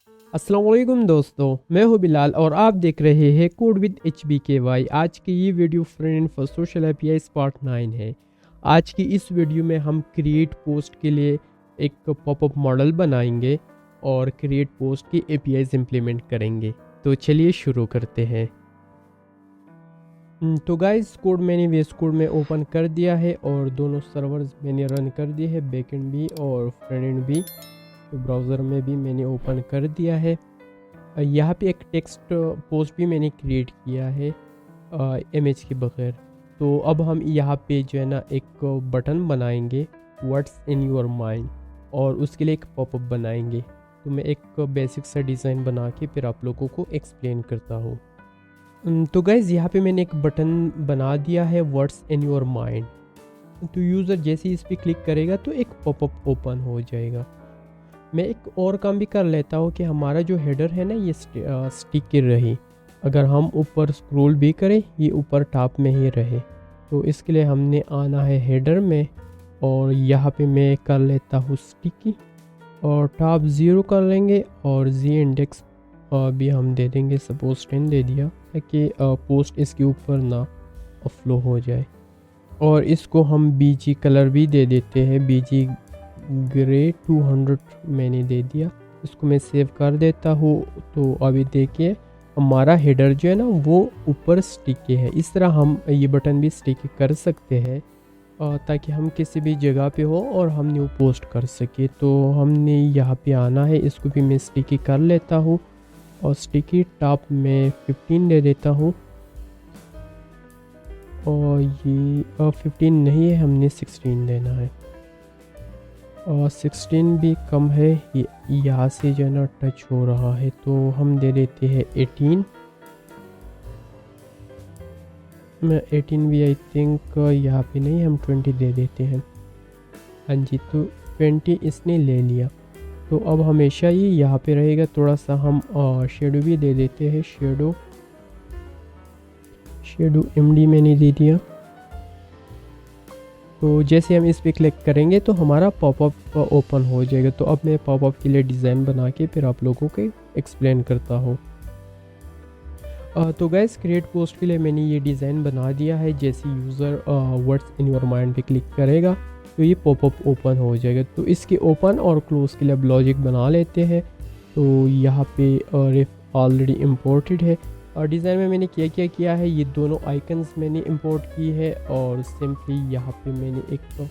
अस्सलाम वालेकुम दोस्तों, मैं हूं बिलाल और आप देख रहे हैं कोड विद HBKY। आज की ये video friend for social APIs part 9 है। आज की इस वीडियो में हम क्रिएट पोस्ट के लिए एक पॉपअप मॉडल बनाएंगे और क्रिएट पोस्ट की एपीआईज इंप्लीमेंट करेंगे। तो चलिए शुरू करते हैं। तो गाइस कोड मैंने VS कोड में ओपन कर दिया है और दोनों सर्वर्स मैंने रन कर दिए हैं, बैकएंड भी और फ्रंट एंड भी। तो ब्राउज़र में भी मैंने ओपन कर दिया है। यहाँ पे एक टेक्स्ट पोस्ट भी मैंने क्रिएट किया है इमेज के बगैर। तो अब हम यहाँ पे जो है ना एक बटन बनाएंगे, व्हाट्स इन योर माइंड, और उसके लिए एक पॉपअप बनाएंगे। तो मैं एक बेसिक सा डिज़ाइन बना के फिर आप लोगों को एक्सप्लेन करता हूँ। तो गाइज़ यहाँ पे मैंने एक बटन बना दिया है, व्हाट्स इन योर माइंड। तो यूज़र जैसे ही इस पर क्लिक करेगा तो एक पॉपअप ओपन हो जाएगा। मैं एक और काम भी कर लेता हूँ कि हमारा जो हेडर है ना ये स्टिक रहे। अगर हम ऊपर स्क्रॉल भी करें ये ऊपर टॉप में ही रहे। तो इसके लिए हमने आना है हेडर में और यहाँ पे मैं कर लेता हूँ स्टिकी और टॉप 0 कर लेंगे और जी इंडेक्स भी हम दे देंगे, सपोज 10 दे दिया ताकि पोस्ट इसके ऊपर ना फ्लो हो जाए। और इसको हम बीजी कलर भी दे देते हैं, बीजी ग्रे 200 मैंने दे दिया। इसको मैं सेव कर देता हूँ। तो अभी देखिए हमारा हेडर जो है ना वो ऊपर स्टिकी है। इस तरह हम ये बटन भी स्टिकी कर सकते हैं ताकि हम किसी भी जगह पे हो और हम न्यू पोस्ट कर सके। तो हमने यहाँ पे आना है, इसको भी मैं स्टिकी कर लेता हूँ और स्टिकी टॉप में 15 दे देता हूँ। और ये 15 नहीं है, हमने 16 देना है और 16 भी कम है, यहाँ से जो है ना टच हो रहा है। तो हम दे देते हैं 18। मैं 18 भी आई थिंक यहाँ पे नहीं, हम 20 दे देते हैं। हाँ जी, तो 20 इसने ले लिया। तो अब हमेशा ये यहाँ पे रहेगा। थोड़ा सा हम शेडो भी दे देते हैं, शेडो MD मैंने दे दिया। तो जैसे हम इस पर क्लिक करेंगे तो हमारा पॉपअप ओपन हो जाएगा। तो अब मैं पॉपअप के लिए डिज़ाइन बना के फिर आप लोगों को एक्सप्लेन करता हूँ। तो गैस क्रिएट पोस्ट के लिए मैंने ये डिज़ाइन बना दिया है। जैसे user what's in your mind पे क्लिक करेगा तो ये पॉपअप ओपन हो जाएगा। तो इसके ओपन और क्लोज के लिए अब लॉजिक बना लेते हैं। तो यहाँ पे रिफ ऑलरेडी इम्पोर्टेड है और डिज़ाइन में मैंने क्या किया है, ये दोनों आइकन्स मैंने इंपोर्ट की है और सिंपली यहाँ पे मैंने एक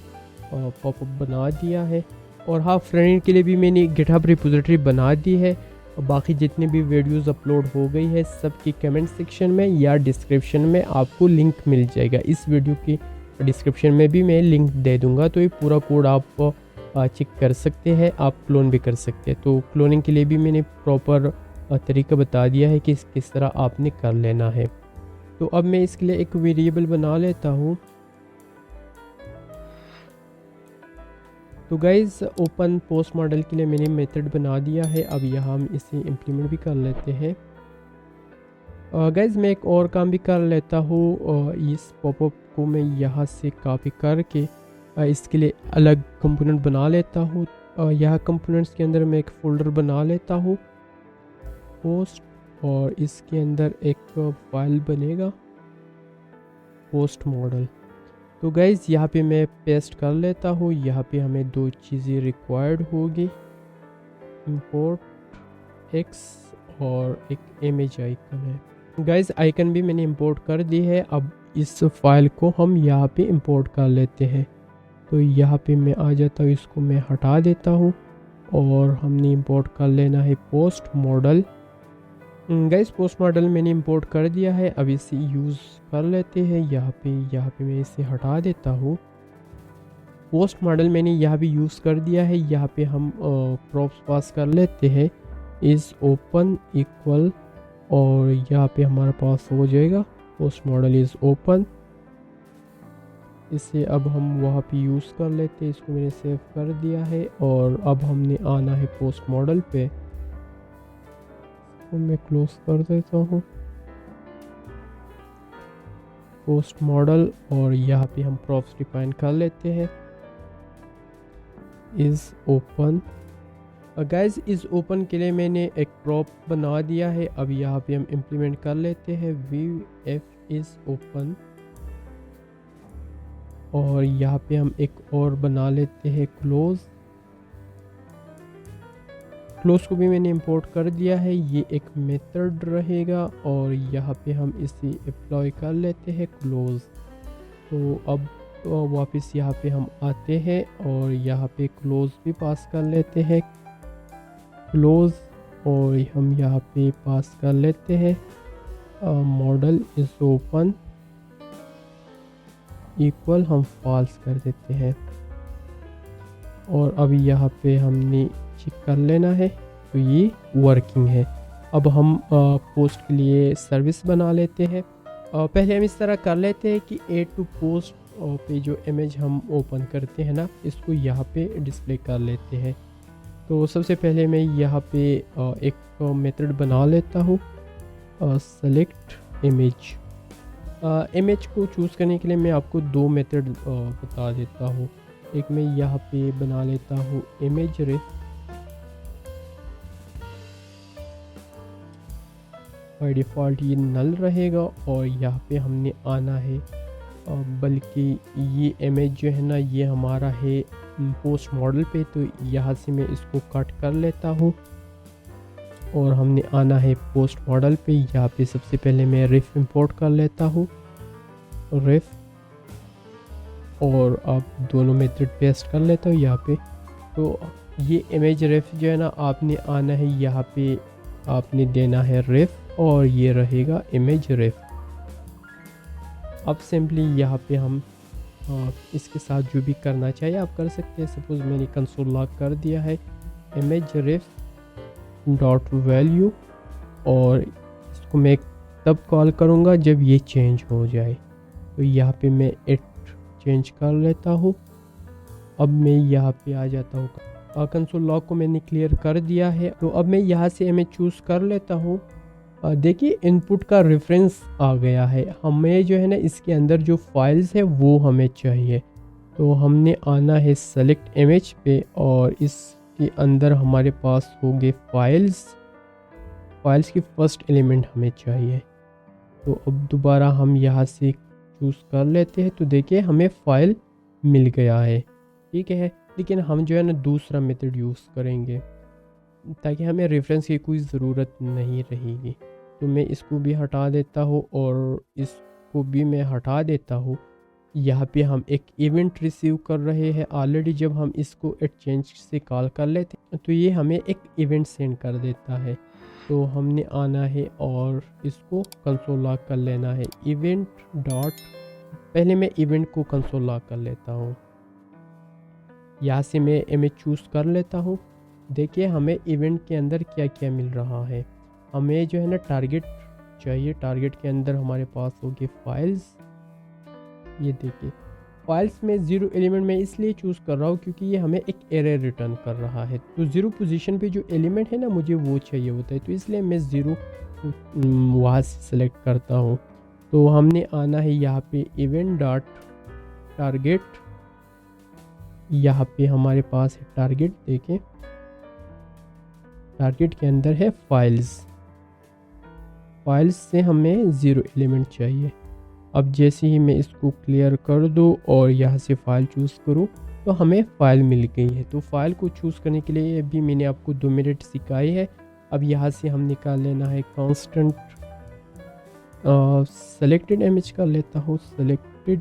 पॉपअप बना दिया है। और हाँ, फ्रंट के लिए भी मैंने गिटहब रिपोजिटरी बना दी है। और बाकी जितनी भी वीडियोस अपलोड हो गई है सबकी कमेंट सेक्शन में या डिस्क्रिप्शन में आपको लिंक मिल जाएगा। इस वीडियो की डिस्क्रिप्शन में भी मैं लिंक दे दूँगा। तो ये पूरा कोड आप चेक कर सकते हैं, आप क्लोन भी कर सकते हैं। तो क्लोनिंग के लिए भी मैंने प्रॉपर तरीका बता दिया है कि किस तरह आपने कर लेना है। तो अब मैं इसके लिए एक वेरिएबल बना लेता हूँ। तो गाइज़ ओपन पोस्ट मॉडल के लिए मैंने मेथड बना दिया है। अब यहाँ हम इसे इम्प्लीमेंट भी कर लेते हैं। गाइज़ मैं एक और काम भी कर लेता हूँ। इस पॉपअप को मैं यहाँ से कॉपी करके इसके लिए अलग कंपोनेंट बना लेता हूँ। यहाँ कंपोनेंट्स के अंदर मैं एक फ़ोल्डर बना लेता हूँ पोस्ट, और इसके अंदर एक फाइल बनेगा पोस्ट मॉडल। तो गाइज़ यहाँ पे मैं पेस्ट कर लेता हूँ। यहाँ पे हमें दो चीज़ें रिक्वायर्ड होगी, इंपोर्ट एक्स और एक इमेज आइकन है। गाइज़ आइकन भी मैंने इंपोर्ट कर दी है। अब इस फाइल को हम यहाँ पे इंपोर्ट कर लेते हैं। तो यहाँ पे मैं आ जाता हूँ, इसको मैं हटा देता हूँ और हमने इंपोर्ट कर लेना है post model. Guys post model मैंने इंपोर्ट कर दिया है। अब इसे यूज़ कर लेते हैं। यहाँ पे मैं इसे हटा देता हूँ। पोस्ट मॉडल मैंने यहाँ भी यूज़ कर दिया है। यहाँ पे हम प्रॉप्स पास कर लेते हैं, इज़ ओपन इक्वल, और यहाँ पे हमारे पास हो जाएगा पोस्ट मॉडल इज़ ओपन। इसे अब हम वहाँ पे यूज़ कर लेते हैं। इसको मैंने सेव कर दिया है और अब हमने आना है पोस्ट मॉडल पे। मैं क्लोज कर देता हूँ पोस्ट मॉडल और यहाँ पे हम प्रॉप्स डिफाइन कर लेते हैं, इज़ ओपन गाइस इस ओपन के लिए मैंने एक प्रॉप बना दिया है। अब यहाँ पे हम इम्प्लीमेंट कर लेते हैं VF इज ओपन, और यहाँ पे हम एक और बना लेते हैं क्लोज। क्लोज को भी मैंने इंपोर्ट कर दिया है, ये एक मेथड रहेगा, और यहाँ पे हम इसे अप्लाई कर लेते हैं क्लोज। तो अब वापस यहाँ पे हम आते हैं और यहाँ पे क्लोज भी पास कर लेते हैं क्लोज, और हम यहाँ पे पास कर लेते हैं मॉडल इज ओपन इक्वल, हम फॉल्स कर देते हैं। और अभी यहाँ पे हमने चेक कर लेना है, तो ये वर्किंग है। अब हम पोस्ट के लिए सर्विस बना लेते हैं। पहले हम इस तरह कर लेते हैं कि ऐड टू पोस्ट पे जो इमेज हम ओपन करते हैं ना, इसको यहाँ पे डिस्प्ले कर लेते हैं। तो सबसे पहले मैं यहाँ पे एक मेथड बना लेता हूँ, सेलेक्ट इमेज। इमेज को चूज़ करने के लिए मैं आपको दो मेथड बता देता हूँ। एक मैं यहाँ पे बना लेता हूँ इमेज रेफ, बाय डिफ़ॉल्ट ये नल रहेगा, और यहाँ पे हमने आना है, बल्कि ये इमेज जो है ना ये हमारा है पोस्ट मॉडल पे, तो यहाँ से मैं इसको कट कर लेता हूँ और हमने आना है पोस्ट मॉडल पे। यहाँ पे सबसे पहले मैं रेफ इंपोर्ट कर लेता हूँ, रेफ, और अब दोनों मेथड पेस्ट कर लेता हूँ यहाँ पे। तो ये इमेज रेफ जो है ना, आपने आना है यहाँ पे, आपने देना है रेफ, और ये रहेगा इमेज रेफ। अब सिंपली यहाँ पे हम इसके साथ जो भी करना चाहिए आप कर सकते हैं। सपोज़ मैंने कंसोल लॉक कर दिया है इमेज रेफ डॉट वैल्यू, और इसको मैं तब कॉल करूँगा जब ये चेंज हो जाए। तो यहाँ पे मैं इट चेंज कर लेता हूँ। अब मैं यहाँ पे आ जाता हूँ, कंसोल लॉक को मैंने क्लियर कर दिया है। तो अब मैं यहाँ से इमेज चूज़ कर लेता हूँ। देखिए इनपुट का रेफरेंस आ गया है, हमें जो है ना इसके अंदर जो फाइल्स है वो हमें चाहिए। तो हमने आना है सेलेक्ट इमेज पे, और इसके अंदर हमारे पास होंगे फाइल्स की फर्स्ट एलिमेंट हमें चाहिए। तो अब दोबारा हम यहाँ से चूज़ कर लेते हैं। तो देखिए हमें फ़ाइल मिल गया है, ठीक है। लेकिन हम जो है ना दूसरा मेथड यूज़ करेंगे ताकि हमें रेफरेंस की कोई ज़रूरत नहीं रहेगी। तो मैं इसको भी हटा देता हूँ और इसको भी मैं हटा देता हूँ। यहाँ पे हम एक इवेंट रिसीव कर रहे हैं ऑलरेडी। जब हम इसको एक्सचेंज से कॉल कर लेते हैं तो ये हमें एक इवेंट सेंड कर देता है। तो हमने आना है और इसको कंसोल लॉक कर लेना है इवेंट डॉट, पहले मैं इवेंट को कंसोल लॉक कर लेता हूँ। यहाँ से मैं इमेज चूज़ कर लेता हूँ। देखिए हमें इवेंट के अंदर क्या क्या मिल रहा है। हमें जो है ना टारगेट चाहिए, टारगेट के अंदर हमारे पास होगी फाइल्स। ये देखिए फाइल्स में 0 एलिमेंट में इसलिए चूज़ कर रहा हूँ क्योंकि ये हमें एक एरर रिटर्न कर रहा है। तो 0 पोजीशन पे जो एलिमेंट है ना मुझे वो चाहिए होता है, तो इसलिए मैं 0 वहाँ से सेलेक्ट करता हूँ। तो हमने आना है यहाँ पे इवेंट डॉट टारगेट, यहाँ पे हमारे पास है टारगेट। देखें टारगेट के अंदर है फाइल्स से हमें 0 एलिमेंट चाहिए। अब जैसे ही मैं इसको क्लियर कर दूँ और यहाँ से फ़ाइल चूज़ करूँ तो हमें फ़ाइल मिल गई है। तो फ़ाइल को चूज़ करने के लिए भी मैंने आपको 2 मिनट सिखाई है। अब यहाँ से हम निकाल लेना है कांस्टेंट सेलेक्टेड इमेज कर लेता हूँ, सेलेक्टेड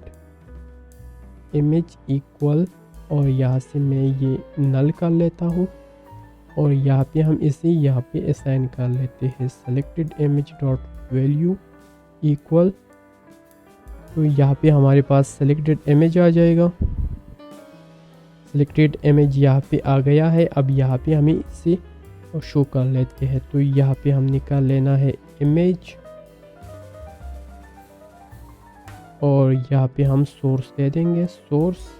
इमेज इक्वल, और यहाँ से मैं ये नल कर लेता हूँ और यहाँ पे हम इसे यहाँ पे असाइन कर लेते हैं selected image dot value equal. तो यहाँ पे हमारे पास सेलेक्टेड इमेज आ जाएगा। सेलेक्टेड इमेज यहाँ पे आ गया है। अब यहाँ पे हमें इसे शो कर लेते हैं। तो यहाँ पे हम निकाल लेना है इमेज और यहाँ पे हम सोर्स दे देंगे, सोर्स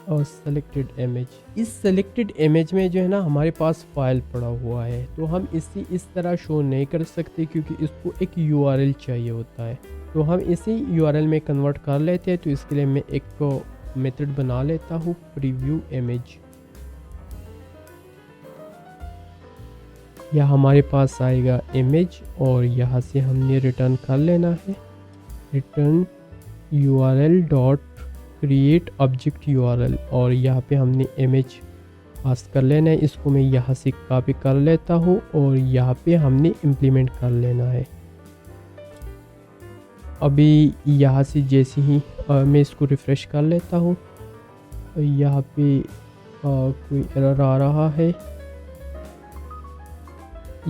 और सेलेक्टेड इमेज। इस सेलेक्टेड इमेज में जो है ना हमारे पास फाइल पड़ा हुआ है, तो हम इसे इस तरह शो नहीं कर सकते क्योंकि इसको एक यूआरएल चाहिए होता है। तो हम इसे यूआरएल में कन्वर्ट कर लेते हैं। तो इसके लिए मैं एक मेथड बना लेता हूँ प्रीव्यू इमेज। या हमारे पास आएगा इमेज और यहाँ से हमने रिटर्न कर लेना है return url dot create object url और यहाँ पे हमने इमेज पास कर लेना है। इसको मैं यहाँ से कॉपी कर लेता हूँ और यहाँ पे हमने इम्प्लीमेंट कर लेना है। अभी यहाँ से जैसे ही मैं इसको रिफ़्रेश कर लेता हूँ, यहाँ पे कोई एरर आ रहा है।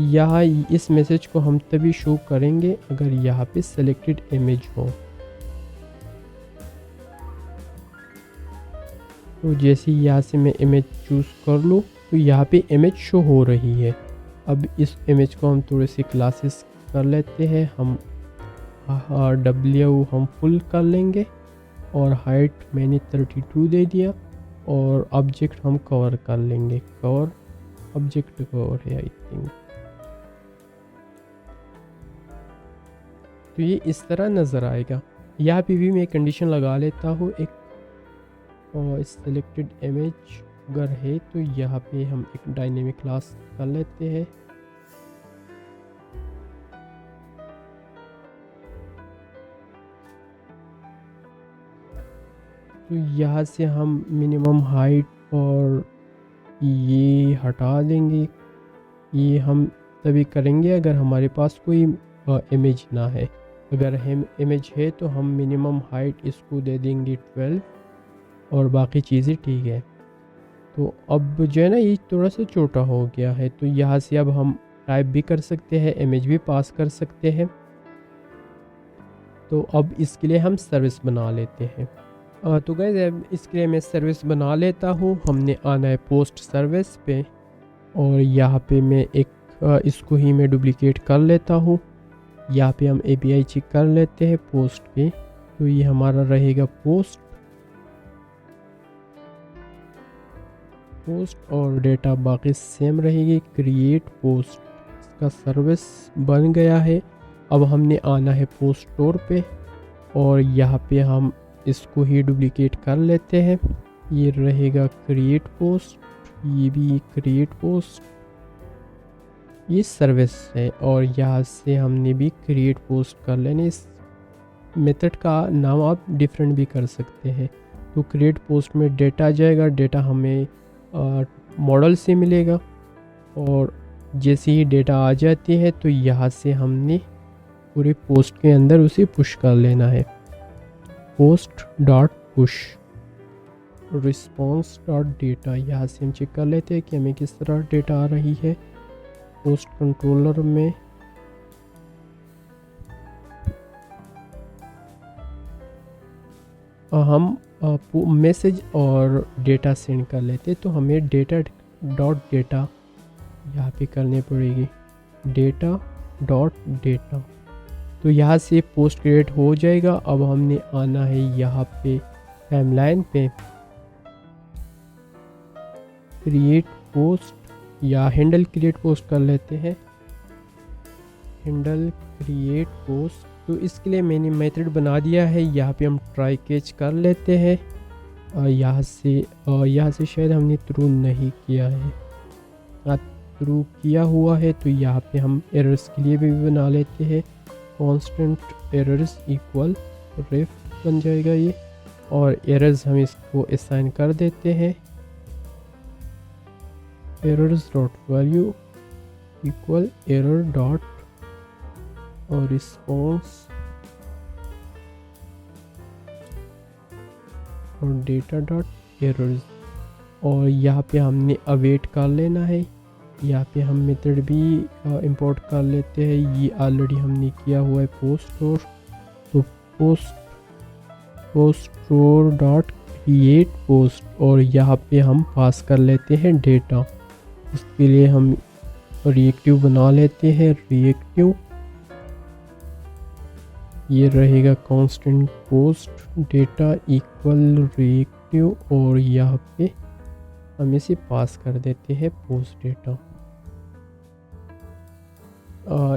यहाँ इस मैसेज को हम तभी शो करेंगे अगर यहाँ पे सेलेक्टेड इमेज हो। तो जैसे यहाँ से मैं इमेज चूज़ कर लूँ तो यहाँ पे इमेज शो हो रही है। अब इस इमेज को हम थोड़े से क्लासेस कर लेते हैं। हम W हम फुल कर लेंगे और हाइट मैंने 32 दे दिया और ऑब्जेक्ट हम कवर कर लेंगे। कवर ऑब्जेक्ट कवर है आई थिंक। तो ये इस तरह नज़र आएगा। यहाँ पे भी मैं कंडीशन लगा लेता हूँ एक और सिलेक्टेड इमेज अगर है तो यहाँ पे हम एक डायनेमिक क्लास कर लेते हैं। तो यहाँ से हम मिनिमम हाइट और ये हटा देंगे। ये हम तभी करेंगे अगर हमारे पास कोई इमेज ना है। अगर हम इमेज है तो हम मिनिमम हाइट इसको दे देंगे 12 और बाकी चीज़ें ठीक है। तो अब जो है ना ये थोड़ा सा छोटा हो गया है, तो यहाँ से अब हम टाइप भी कर सकते हैं, इमेज भी पास कर सकते हैं। तो अब इसके लिए हम सर्विस बना लेते हैं। तो गाइस अब इसके लिए मैं सर्विस बना लेता हूँ। हमने आना है पोस्ट सर्विस पे और यहाँ पे मैं एक इसको ही मैं डुप्लीकेट कर लेता हूँ। यहाँ पे हम API चेक कर लेते हैं पोस्ट पे। तो ये हमारा रहेगा पोस्ट और डेटा बाकी सेम रहेगी। क्रिएट पोस्ट इसका सर्विस बन गया है। अब हमने आना है पोस्ट स्टोर पे और यहाँ पे हम इसको ही डुप्लीकेट कर लेते हैं। ये रहेगा क्रिएट पोस्ट, ये भी क्रिएट पोस्ट, ये सर्विस है और यहाँ से हमने भी क्रिएट पोस्ट कर लेने। इस मेथड का नाम आप डिफरेंट भी कर सकते हैं। तो क्रिएट पोस्ट में डेटा आ जाएगा, डेटा हमें मॉडल से मिलेगा और जैसे ही डेटा आ जाती है तो यहाँ से हमने पूरे पोस्ट के अंदर उसे पुश कर लेना है। Post dot push response dot data, यहाँ से हम चेक कर लेते हैं कि हमें किस तरह डेटा आ रही है। पोस्ट कंट्रोलर में हम मैसेज और डेटा सेंड कर लेते, तो हमें डेटा डॉट डेटा यहाँ पे करनी पड़ेगी। डेटा डॉट डेटा, तो यहाँ से पोस्ट क्रिएट हो जाएगा। अब हमने आना है यहाँ पे टाइमलाइन पे क्रिएट पोस्ट या हैंडल क्रिएट पोस्ट कर लेते हैं। हैंडल क्रिएट पोस्ट, तो इसके लिए मैंने मेथड बना दिया है। यहाँ पे हम ट्राई कैच कर लेते हैं। यहाँ से शायद हमने थ्रू नहीं किया है, थ्रू किया हुआ है तो यहाँ पे हम एरर्स के लिए भी बना लेते हैं। कांस्टेंट एरर्स इक्वल रेफ बन जाएगा ये, और एरर्स हम इसको असाइन कर देते हैं। Errors dot value equal error dot और रिस्पॉन्स और डेटा डॉट एरर्स, और यहाँ पे हमने अवेट कर लेना है। यहाँ पे हम मेथड भी इंपोर्ट कर लेते हैं। ये ऑलरेडी हमने किया हुआ है पोस्ट स्टोर, तो post store dot create post, और यहाँ पे हम पास कर लेते हैं डेटा। उसके लिए हम रिएक्टिव बना लेते हैं। रिएक्टिव ये रहेगा constant post data equal reactive, और यहाँ पे हम इसे पास कर देते हैं पोस्ट डेटा।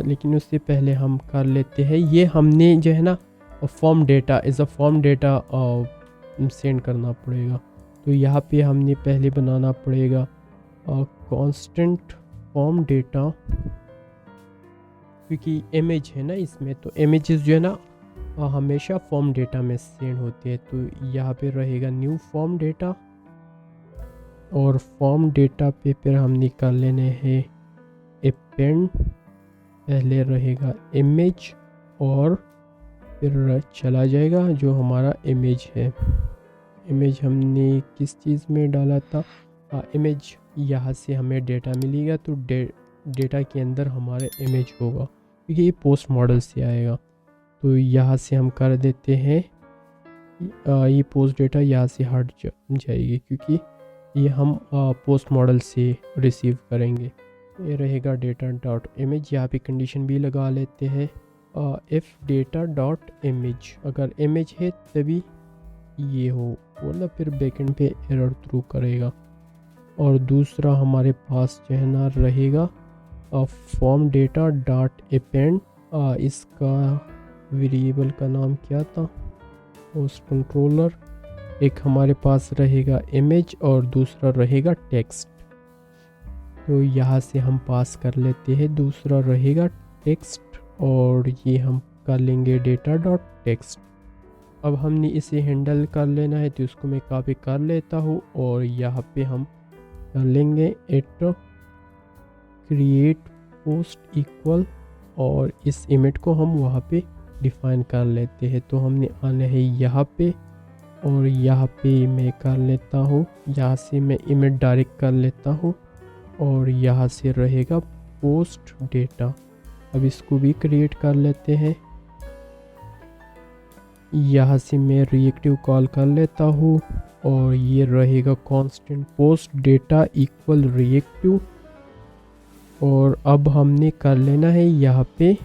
लेकिन उससे पहले हम कर लेते हैं, ये हमने जो है ना form data as a form data send करना पड़ेगा। तो यहाँ पे हमने पहले बनाना पड़ेगा कांस्टेंट फॉर्म डेटा, क्योंकि इमेज है ना इसमें, तो इमेजेस जो है ना हमेशा फॉर्म डेटा में सेंड होती है। तो यहाँ पे रहेगा न्यू फॉर्म डेटा, और फॉर्म डेटा पे फिर हम निकाल लेने हैं अपेंड। पहले रहेगा इमेज और फिर चला जाएगा जो हमारा इमेज है। इमेज हमने किस चीज़ में डाला था, इमेज यहाँ से हमें डेटा मिलेगा, तो डेटा के अंदर हमारा इमेज होगा, क्योंकि ये पोस्ट मॉडल से आएगा। तो यहाँ से हम कर देते हैं ये पोस्ट डेटा यहाँ से हट जाएगी, क्योंकि ये हम पोस्ट मॉडल से रिसीव करेंगे। ये रहेगा डेटा डॉट इमेज। यहाँ पे कंडीशन भी लगा लेते हैं, इफ़ डेटा डॉट इमेज, अगर इमेज है तभी ये हो, वरना फिर बैकेंड पे एरर थ्रू करेगा। और दूसरा हमारे पास जो है ना रहेगा फॉर्म डेटा डॉट अपेंड। इसका वेरिएबल का नाम क्या था, पोस्ट कंट्रोलर। एक हमारे पास रहेगा इमेज और दूसरा रहेगा टेक्स्ट। तो यहाँ से हम पास कर लेते हैं, दूसरा रहेगा टेक्स्ट और ये हम कर लेंगे डेटा डॉट टेक्स्ट। अब हमने इसे हैंडल कर लेना है, तो इसको मैं कॉपी कर लेता हूँ और यहाँ पे हम कर लेंगे एट क्रिएट पोस्ट इक्वल, और इस इमेज को हम वहाँ पे डिफाइन कर लेते हैं। तो हमने आना है यहाँ पे, और यहाँ पे मैं कर लेता हूँ, यहाँ से मैं इमेज डायरेक्ट कर लेता हूँ और यहाँ से रहेगा पोस्ट डेटा। अब इसको भी क्रिएट कर लेते हैं, यहाँ से मैं रिएक्टिव कॉल कर लेता हूँ और ये रहेगा constant post data equal reactive. और अब हमने कर लेना है यहाँ पे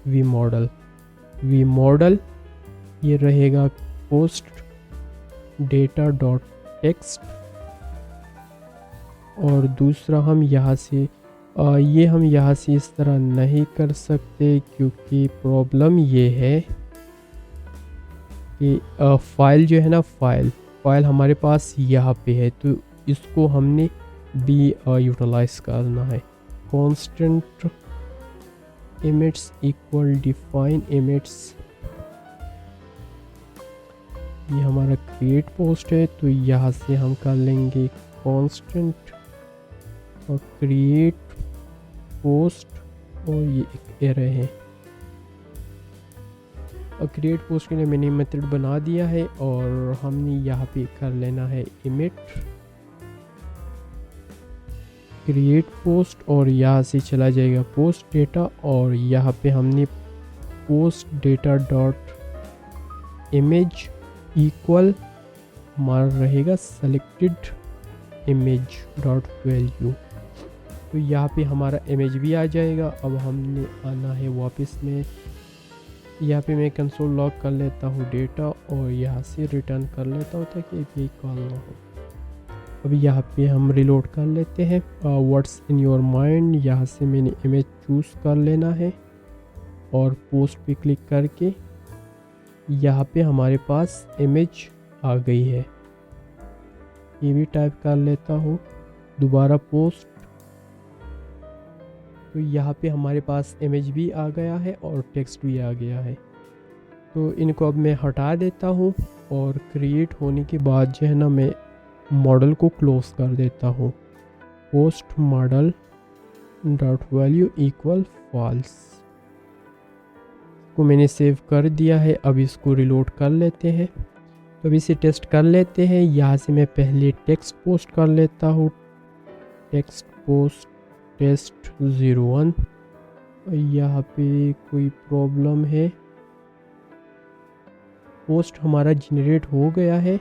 वी मॉडल, ये रहेगा पोस्ट डेटा डॉट टेक्स्ट। और दूसरा हम यहाँ से ये हम यहाँ से इस तरह नहीं कर सकते, क्योंकि प्रॉब्लम ये है कि फाइल जो है ना, फाइल हमारे पास यहाँ पे है, तो इसको हमने भी यूटिलाइज करना है। Constant image equal define image, ये हमारा क्रिएट पोस्ट है, तो यहाँ से हम कर लेंगे कांस्टेंट और क्रिएट पोस्ट, और ये एक एरे है। और क्रिएट पोस्ट के लिए मैंने मेथड बना दिया है, और हमने यहाँ पे कर लेना है इमेज क्रिएट पोस्ट, और यहाँ से चला जाएगा पोस्ट डेटा, और यहाँ पे हमने post data dot image equal हमारा रहेगा सेलेक्टेड इमेज डॉट वैल्यू। तो यहाँ पे हमारा इमेज भी आ जाएगा। अब हमने आना है वापस में, यहाँ पे मैं कंसोल लॉग कर लेता हूँ डेटा, और यहाँ से रिटर्न कर लेता हूँ ताकि ये कॉल ना हो। अभी यहाँ पे हम रिलोड कर लेते हैं व्हाट्स इन योर माइंड, यहाँ से मैंने इमेज चूज़ कर लेना है और पोस्ट पे क्लिक करके यहाँ पे हमारे पास इमेज आ गई है। ये भी टाइप कर लेता हूँ, दोबारा पोस्ट, तो यहाँ पे हमारे पास इमेज भी आ गया है और टेक्स्ट भी आ गया है। तो इनको अब मैं हटा देता हूँ, और क्रिएट होने के बाद जो है ना मैं मॉडल को क्लोज कर देता हूँ। Post model dot value equal false को मैंने सेव कर दिया है। अब इसको रिलोड कर लेते हैं, तो अब इसे टेस्ट कर लेते हैं। यहाँ से मैं पहले टेक्स्ट पोस्ट कर लेता हूँ, टेक्स्ट पोस्ट टेस्ट 01। यहाँ पे कोई प्रॉब्लम है, पोस्ट हमारा जनरेट हो गया है।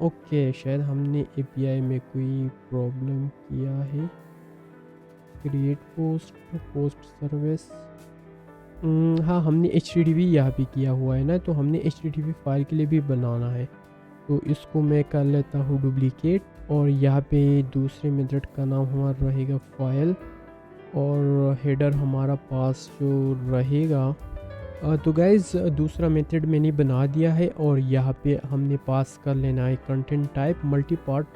ओके, शायद हमने एपीआई में कोई प्रॉब्लम किया है। क्रिएट पोस्ट सर्विस, हाँ हमने HTTP यहाँ पे किया हुआ है ना, तो हमने HTTP फाइल के लिए भी बनाना है। तो इसको मैं कर लेता हूँ डुप्लीकेट, और यहाँ पे दूसरे मेथड का नाम हमारा रहेगा फाइल, और हेडर हमारा पास जो रहेगा तो गाइज़ दूसरा मेथड मैंने बना दिया है और यहाँ पे हमने पास कर लेना है content type multi part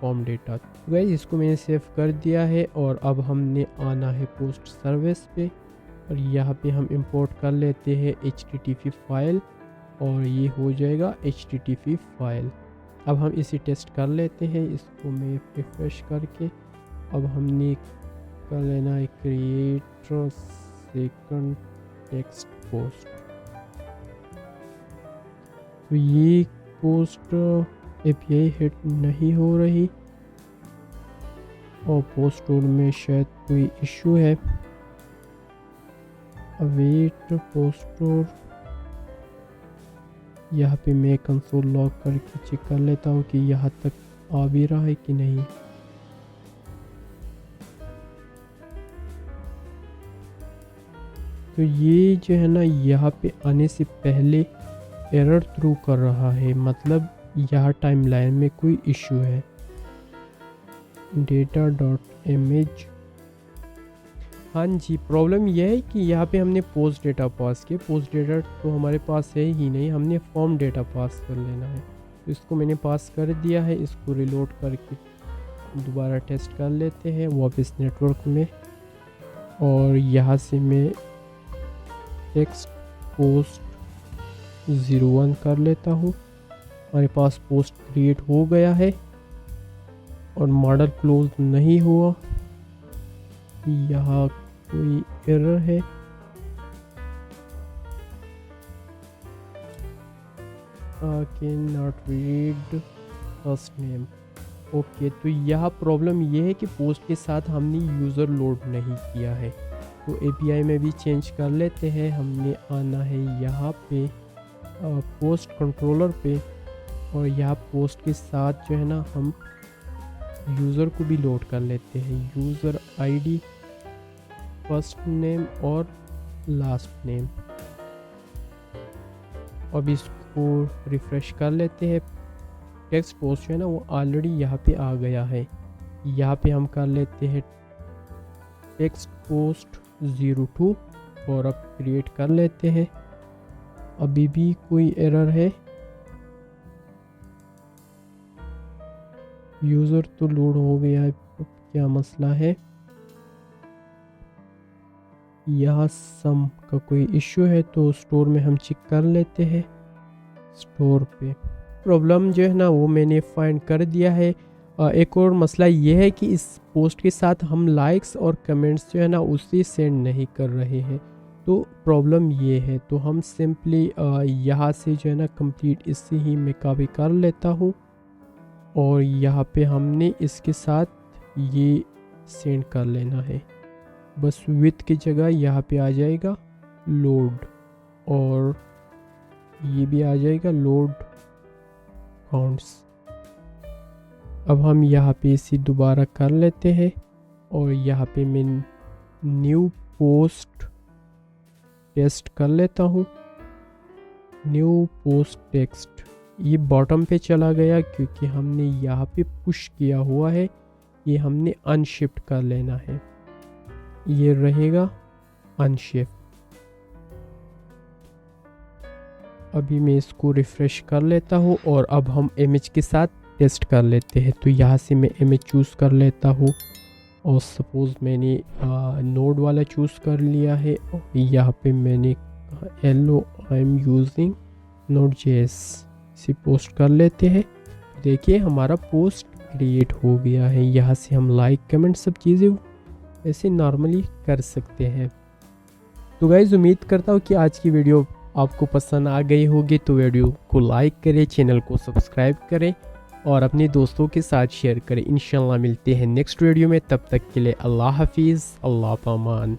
form data. तो गाइज़ इसको मैंने सेव कर दिया है और अब हमने आना है पोस्ट सर्विस पे और यहाँ पे हम इंपोर्ट कर लेते हैं HTTP फाइल और ये हो जाएगा HTTP फाइल। अब हम इसे टेस्ट कर लेते हैं, इसको मैं रिफ्रेश करके अब हमने कर लेना है क्रिएट सेकंड टेक्स्ट पोस्ट। तो ये पोस्ट API हिट नहीं हो रही और पोस्ट टूल में शायद कोई इशू है। अवेट पोस्ट टूल, यहाँ पे मैं कंसोल लॉग करके चेक कर लेता हूँ कि यहाँ तक आ भी रहा है कि नहीं। तो ये जो है ना यहाँ पे आने से पहले एरर थ्रू कर रहा है, मतलब यहाँ टाइमलाइन में कोई इशू है। data.image, हाँ जी, प्रॉब्लम यह है कि यहाँ पे हमने पोस्ट डेटा पास किया, पोस्ट डेटा तो हमारे पास है ही नहीं, हमने फॉर्म डेटा पास कर लेना है। तो इसको मैंने पास कर दिया है, इसको रिलोड करके दोबारा टेस्ट कर लेते हैं वापस नेटवर्क में और यहाँ से मैं टेक्स्ट पोस्ट 01 कर लेता हूँ। हमारे पास पोस्ट क्रिएट हो गया है और मॉडल क्लोज नहीं हुआ, यहाँ कोई एरर है। Can not read first name. Okay, तो यह प्रॉब्लम ये है कि पोस्ट के साथ हमने यूज़र लोड नहीं किया है। तो API में भी चेंज कर लेते हैं, हमने आना है यहाँ पे पोस्ट कंट्रोलर पे और यहाँ पोस्ट के साथ जो है ना हम यूज़र को भी लोड कर लेते हैं, यूज़र ID, फर्स्ट नेम और लास्ट नेम। अब इसको रिफ़्रेश कर लेते हैं, टेक्स्ट पोस्ट जो है ना वो ऑलरेडी यहाँ पे आ गया है। यहाँ पे हम कर लेते हैं टेक्स्ट पोस्ट 02 और अब क्रिएट कर लेते हैं। अभी भी कोई एरर है, यूज़र तो लोड हो गया है, क्या मसला है? यहाँ सम का कोई इशू है तो स्टोर में हम चेक कर लेते हैं। स्टोर पे प्रॉब्लम जो है ना वो मैंने फाइंड कर दिया है। एक और मसला ये है कि इस पोस्ट के साथ हम लाइक्स और कमेंट्स जो है ना उसे सेंड नहीं कर रहे हैं, तो प्रॉब्लम ये है। तो हम सिंपली यहाँ से जो है ना कंप्लीट इससे ही मैं कॉपी कर लेता हूँ और यहाँ पे हमने इसके साथ ये सेंड कर लेना है। बस विथ की जगह यहाँ पे आ जाएगा लोड और ये भी आ जाएगा लोड काउंट्स। अब हम यहाँ पे इसे दोबारा कर लेते हैं और यहाँ पे मैं न्यू पोस्ट टेस्ट कर लेता हूँ। न्यू पोस्ट टेक्स्ट ये बॉटम पे चला गया क्योंकि हमने यहाँ पे पुश किया हुआ है, ये हमने अनशिफ्ट कर लेना है, ये रहेगा अनशिफ्ट। अभी मैं इसको रिफ़्रेश कर लेता हूँ और अब हम इमेज के साथ टेस्ट कर लेते हैं। तो यहाँ से मैं इमेज चूज़ कर लेता हूँ और सपोज़ मैंने नोड वाला चूज़ कर लिया है और यहाँ पे मैंने hello I am using Node.js इसे पोस्ट कर लेते हैं। देखिए हमारा पोस्ट क्रिएट हो गया है। यहाँ से हम लाइक कमेंट सब चीज़ें ऐसे नॉर्मली कर सकते हैं। तो गाइस उम्मीद करता हूँ कि आज की वीडियो आपको पसंद आ गई होगी। तो वीडियो को लाइक करें, चैनल को सब्सक्राइब करें और अपने दोस्तों के साथ शेयर करें। इंशाल्लाह मिलते हैं नेक्स्ट वीडियो में, तब तक के लिए अल्लाह हाफिज़, अल्लाह पामान।